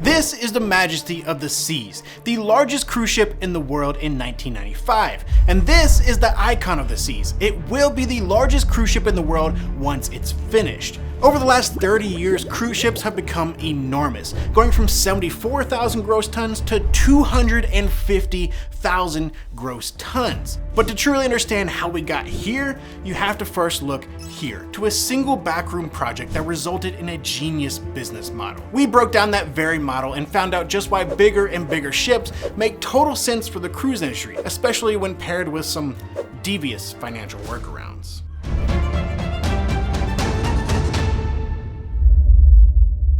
This is the Majesty of the Seas, the largest cruise ship in the world in 1995. And this is the Icon of the Seas. It will be the largest cruise ship in the world once it's finished. Over the last 30 years, cruise ships have become enormous, going from 74,000 gross tons to 250,000 gross tons. But to truly understand how we got here, you have to first look here, to a single backroom project that resulted in a genius business model. We broke down that very model and found out just why bigger and bigger ships make total sense for the cruise industry, especially when paired with some devious financial workarounds.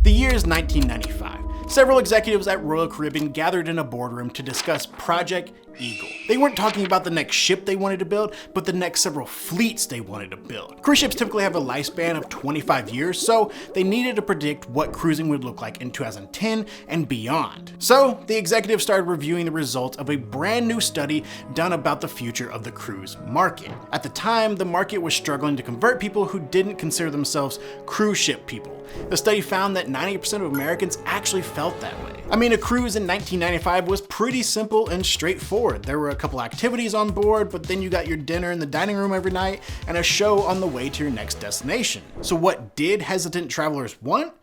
The year is 1995. Several executives at Royal Caribbean gathered in a boardroom to discuss Project Eagle. They weren't talking about the next ship they wanted to build, but the next several fleets they wanted to build. Cruise ships typically have a lifespan of 25 years, so they needed to predict what cruising would look like in 2010 and beyond. So the executives started reviewing the results of a brand new study done about the future of the cruise market. At the time, the market was struggling to convert people who didn't consider themselves cruise ship people. The study found that 90% of Americans actually felt that way. I mean, a cruise in 1995 was pretty simple and straightforward. There were a couple activities on board, but then you got your dinner in the dining room every night and a show on the way to your next destination. So what did hesitant travelers want?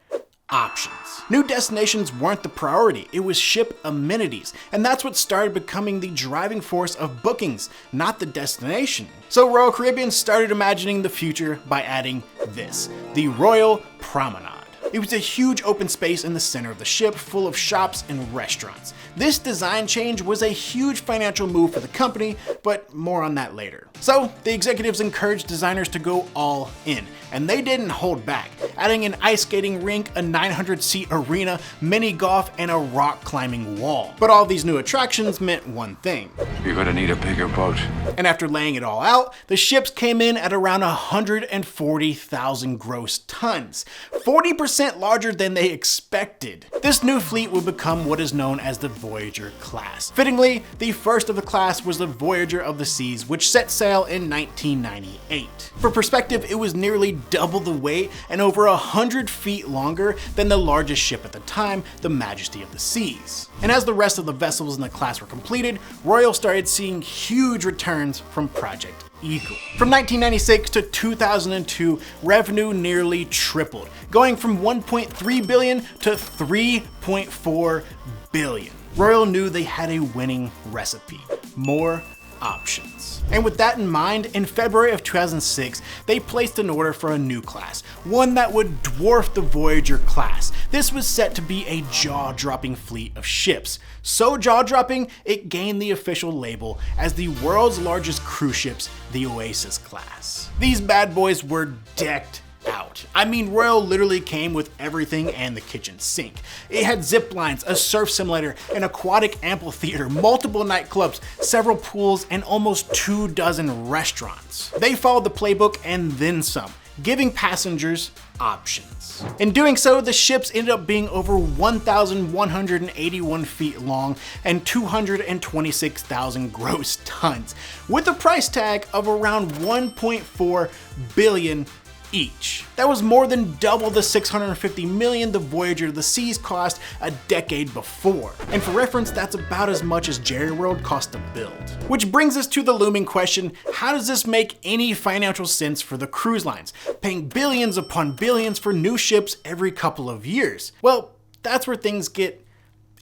Options. New destinations weren't the priority, it was ship amenities, and that's what started becoming the driving force of bookings, not the destination. So Royal Caribbean started imagining the future by adding this, the Royal Promenade. It was a huge open space in the center of the ship full of shops and restaurants. This design change was a huge financial move for the company, but more on that later. So the executives encouraged designers to go all in, and they didn't hold back, adding an ice skating rink, a 900-seat arena, mini golf, and a rock climbing wall. But all these new attractions meant one thing. You're gonna need a bigger boat. And after laying it all out, the ships came in at around 140,000 gross tons, 40% larger than they expected. This new fleet would become what is known as the Voyager class. Fittingly, the first of the class was the Voyager of the Seas, which set sail in 1998. For perspective, it was nearly double the weight and over 100 feet longer than the largest ship at the time, the Majesty of the Seas. And as the rest of the vessels in the class were completed, Royal started seeing huge returns from Project Eagle. From 1996 to 2002, revenue nearly tripled, going from 1.3 billion to 3.4 billion. Royal knew they had a winning recipe: more options. And with that in mind, in February of 2006, they placed an order for a new class, one that would dwarf the Voyager class. This was set to be a jaw-dropping fleet of ships. So jaw-dropping, it gained the official label as the world's largest cruise ships, the Oasis class. These bad boys were decked out. I mean, Royal literally came with everything and the kitchen sink. It had zip lines, a surf simulator, an aquatic amphitheater, multiple nightclubs, several pools, and almost 24 restaurants. They followed the playbook and then some, giving passengers options. In doing so, the ships ended up being over 1,181 feet long and 226,000 gross tons, with a price tag of around 1.4 billion each. That was more than double the 650 million the Voyager of the Seas cost a decade before. And for reference, that's about as much as Jerry World cost to build. Which brings us to the looming question: how does this make any financial sense for the cruise lines, paying billions upon billions for new ships every couple of years? Well, that's where things get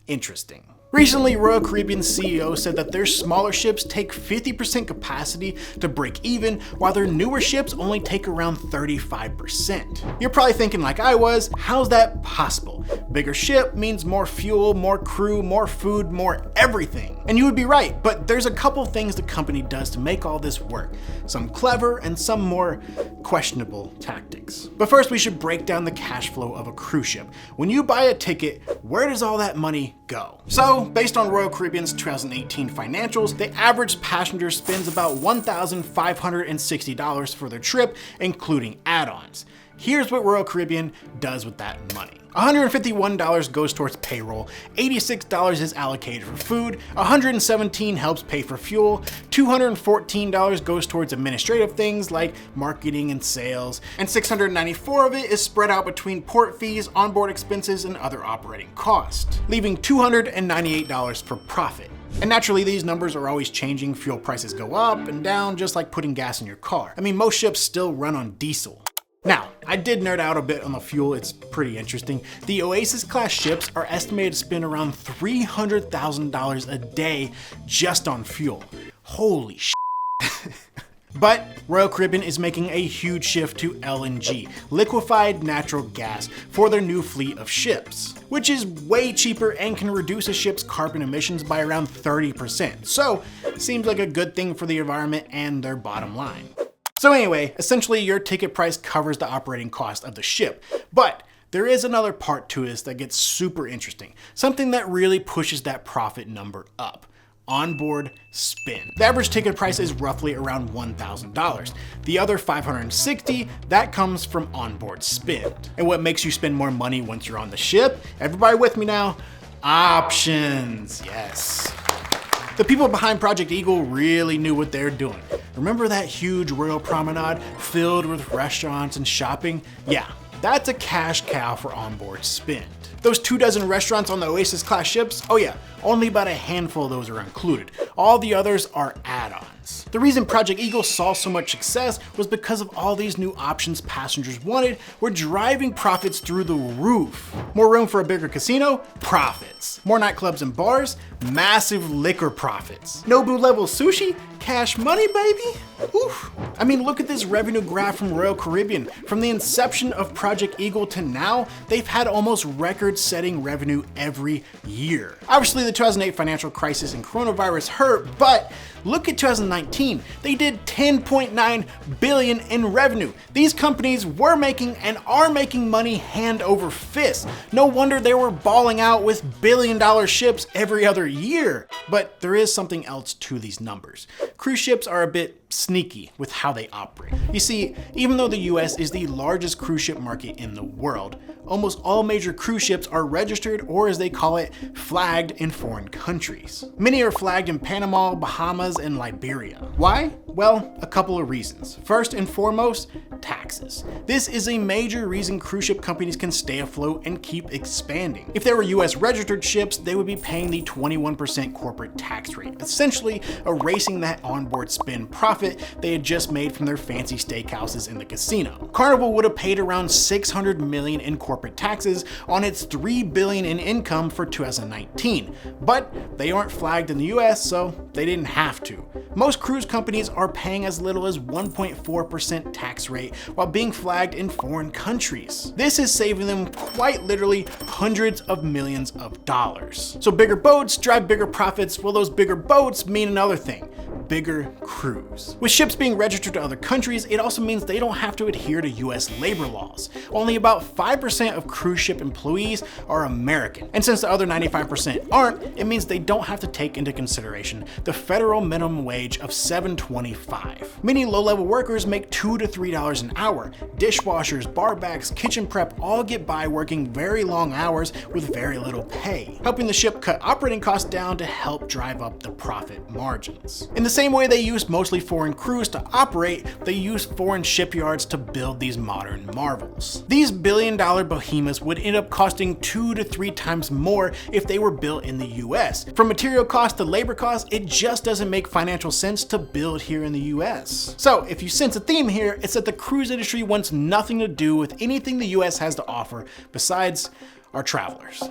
interesting. Recently, Royal Caribbean's CEO said that their smaller ships take 50% capacity to break even, while their newer ships only take around 35%. You're probably thinking like I was, how's that possible? Bigger ship means more fuel, more crew, more food, more everything. And you would be right, but there's a couple things the company does to make all this work. Some clever and some more questionable tactics. But first, we should break down the cash flow of a cruise ship. When you buy a ticket, where does all that money go? So, based on Royal Caribbean's 2018 financials, the average passenger spends about $1,560 for their trip, including add-ons. Here's what Royal Caribbean does with that money. $151 goes towards payroll, $86 is allocated for food, $117 helps pay for fuel, $214 goes towards administrative things like marketing and sales, and $694 of it is spread out between port fees, onboard expenses, and other operating costs, leaving $298 for profit. And naturally, these numbers are always changing. Fuel prices go up and down, just like putting gas in your car. I mean, most ships still run on diesel. Now, I did nerd out a bit on the fuel, it's pretty interesting. The Oasis class ships are estimated to spend around $300,000 a day just on fuel. Holy shit. But Royal Caribbean is making a huge shift to LNG, liquefied natural gas, for their new fleet of ships, which is way cheaper and can reduce a ship's carbon emissions by around 30%. So, seems like a good thing for the environment and their bottom line. So anyway, essentially your ticket price covers the operating cost of the ship, but there is another part to this that gets super interesting, something that really pushes that profit number up. Onboard spend. The average ticket price is roughly around $1,000. The other $560, that comes from onboard spend. And what makes you spend more money once you're on the ship? Everybody with me now? Options, yes. The people behind Project Eagle really knew what they're doing. Remember that huge Royal Promenade filled with restaurants and shopping? Yeah, that's a cash cow for onboard spend. Those 24 restaurants on the Oasis class ships, oh yeah, only about a handful of those are included. All the others are add-ons. The reason Project Eagle saw so much success was because of all these new options passengers wanted were driving profits through the roof. More room for a bigger casino? Profits. More nightclubs and bars? Massive liquor profits. Nobu level sushi? Cash money, baby? Oof. I mean, look at this revenue graph from Royal Caribbean. From the inception of Project Eagle to now, they've had almost record-setting revenue every year. Obviously, the 2008 financial crisis and coronavirus hurt, but look at 2019. They did $10.9 billion in revenue. These companies were making and are making money hand over fist. No wonder they were balling out with billion-dollar ships every other year. But there is something else to these numbers. Cruise ships are a bit sneaky with how they operate. You see, even though the US is the largest cruise ship market in the world, almost all major cruise ships are registered, or as they call it, flagged in foreign countries. Many are flagged in Panama, Bahamas, and Liberia. Why? Well, a couple of reasons. First and foremost, taxes. This is a major reason cruise ship companies can stay afloat and keep expanding. If they were US registered ships, they would be paying the 21% corporate tax rate, essentially erasing that onboard spend profit they had just made from their fancy steakhouses in the casino. Carnival would have paid around $600 million in corporate taxes on its $3 billion in income for 2019, but they aren't flagged in the US, so they didn't have to. Most cruise companies are paying as little as 1.4% tax rate while being flagged in foreign countries. This is saving them quite literally hundreds of millions of dollars. So bigger boats drive bigger profits, well, those bigger boats mean another thing: bigger crews. With ships being registered to other countries, it also means they don't have to adhere to US labor laws. Only about 5% of cruise ship employees are American. And since the other 95% aren't, it means they don't have to take into consideration the federal minimum wage of $7.25. Many low-level workers make $2 to $3 an hour. Dishwashers, barbacks, kitchen prep all get by working very long hours with very little pay, helping the ship cut operating costs down to help drive up the profit margins. In the same way they use mostly foreign crews to operate, they use foreign shipyards to build these modern marvels. These billion-dollar behemoths would end up costing 2 to 3 times more if they were built in the US. From material cost to labor cost, it just doesn't make financial sense to build here in the US. So if you sense a theme here, it's that the cruise industry wants nothing to do with anything the US has to offer besides our travelers.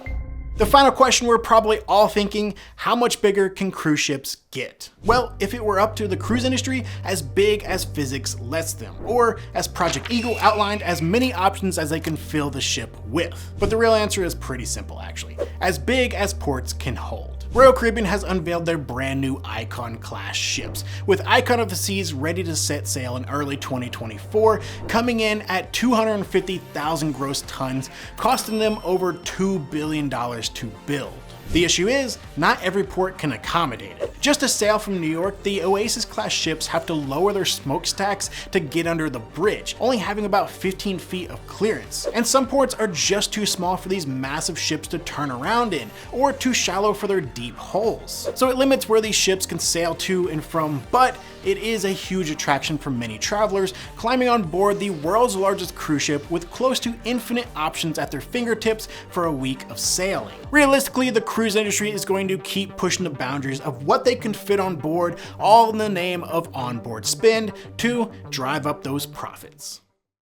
The final question we're probably all thinking: how much bigger can cruise ships get? Well, if it were up to the cruise industry, as big as physics lets them, or as Project Eagle outlined, as many options as they can fill the ship with. But the real answer is pretty simple actually: as big as ports can hold. Royal Caribbean has unveiled their brand new Icon class ships, with Icon of the Seas ready to set sail in early 2024, coming in at 250,000 gross tons, costing them over $2 billion to build. The issue is, not every port can accommodate it. Just to sail from New York, the Oasis-class ships have to lower their smokestacks to get under the bridge, only having about 15 feet of clearance. And some ports are just too small for these massive ships to turn around in, or too shallow for their deep holes. So it limits where these ships can sail to and from, but it is a huge attraction for many travelers, climbing on board the world's largest cruise ship with close to infinite options at their fingertips for a week of sailing. Realistically, the cruise industry is going to keep pushing the boundaries of what they can fit on board, all in the name of onboard spend to drive up those profits.